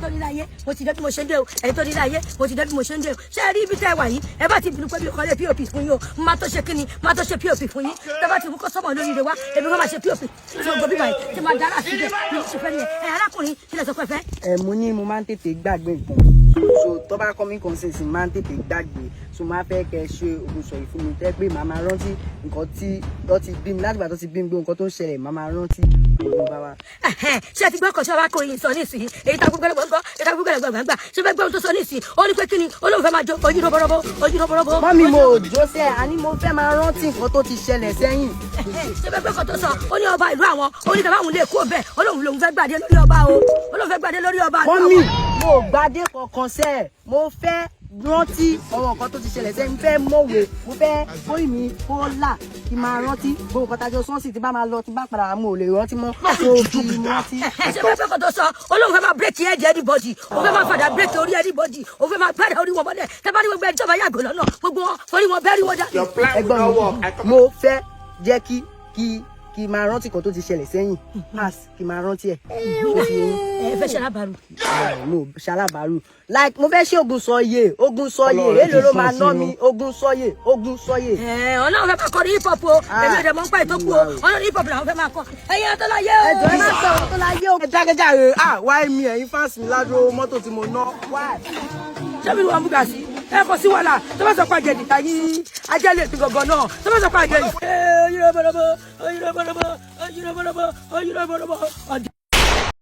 tó ní láyé mo ti dé bí mo ṣe ń dé o ẹ̀yin tó ní láyé mo ti dé bí mo ṣe ń dé o ṣé ẹ rí ibi tẹ́ wà yìí ẹ bá ti bínú pé bí kọ́lé pop fún yín o máa tó ṣe kíni máa tó ṣe pop fún yín tẹ́ bá ti mú kọ́sọ́mọ̀ lórí rẹ wá èmi kò máa ṣe pop tí mo gbọ́ bíbá yìí tí máa dára sí ibẹ̀ bí mo ṣe fẹ́ nìyẹn ẹ arákùnrin kí lẹ sọ pé fẹ́. mo ní mo máa ń tètè gbàgbé nǹkan so tó bá kọ́ mi consent máa ń tètè gbàgbé so máa fẹ́ kẹ́ ṣe oògùn sọ̀rọ̀ fún mi tẹ́ pé màá máa rántí nǹkan tí tó ti bí mi láti gbà tó ti bí mi gbé nǹkan tó ń ṣẹlẹ̀ màá máa rántí òun bá wa. ṣé ti gbọ́ kọ́ ṣé wàá kó yín sọ nísìnyí èyí tá gbogbo ẹlẹgbẹ́ èyí tá gbogbo ẹlẹgbẹ́ gbà ṣé fẹ́ gbé ohun tó sọ nísìnyí ó ní pé kí ni olóhùn fẹ́ máa jó ojú rọ́bọ́rọ́bọ́ ojú rọ́bọ́rọ́bọ́. mọ́mí mo jó sẹ́ àní mo fẹ́ máa rántí nǹkan tó ti ṣẹlẹ̀ sẹ́yìn. ṣé fẹ́ gbé ọkọ̀ tó sọ ó ní ọba ìlú àwọn ó ní tàbá òun lè kó bẹ́ẹ̀ olóhùn lòun fẹ́ gbàdé lórí ọba o olóhùn fẹ́ gbàdé lórí ọba. mọ́mí mo gbàdé kankan sẹ́ẹ̀ mo fẹ́ rántí ọ̀rọ̀ nǹkan tó ti ṣẹlẹ̀ sẹ́yìn mo fẹ́ mọ̀wé mo fẹ́ bóyì mi kó là kí n máa rántí gbogbo nǹkan tájọ sọ́ọ̀sì tí bá máa lọ tí bá padà mo ò lè rántí mọ́ tó kí n rántí. ṣé fẹ́ gbé ọkọ̀ tó sọ olóhùn fẹ́ máa bírèkì ẹ̀jẹ̀ anybody òun fẹ́ máa fàdà bírèkì orí anybody òun fẹ́ máa gbẹ́rẹ̀ orí wọn mọ́lẹ̀ tẹ́ bá ní gbogbo ẹjọ́ bá yàgò lọ́nà gbogbo wọn forí wọn bẹ́ẹ̀ rí wọn dá. ẹ̀gbọ́n mi mo fẹ́ jẹ́ kí máa rántí kan tó ti ṣẹlẹ̀ sẹ́yìn pass kí máa rántí ẹ̀. ẹ fẹ́ ṣalábàárù. no ṣalábàárù like mo fẹ́ ṣe ogun sọyè èlò ló máa ná mi ogun sọyè. ọlọ́run fẹ́ máa kọ́ ní hip hop o èmi ìdẹ̀mọ́ ń pa ìtókù o ọlọ́run hip hop làwọn fẹ́ máa kọ́ ẹ̀yin tó láyé o. ẹjọ́ ẹ má sọ tó láyé o. ẹ dákẹ́járe wáyé mi ẹ̀yin fáǹsì mi ládùúgbò mọ́tò tí mo ná wáyé. ṣé mi wà múgà sí ẹ kọ sí wàhálà tó bá sọ pé àjẹjì tàyí ajẹ́lẹ̀ ti gọ̀gọ̀ náà tó bá sọ pé àjẹjì. oyinbo bọ̀rọ̀bọ̀ oyinbo bọ̀rọ̀bọ̀ oyinbo bọ̀rọ̀bọ̀ oyinbo bọ̀rọ̀bọ̀.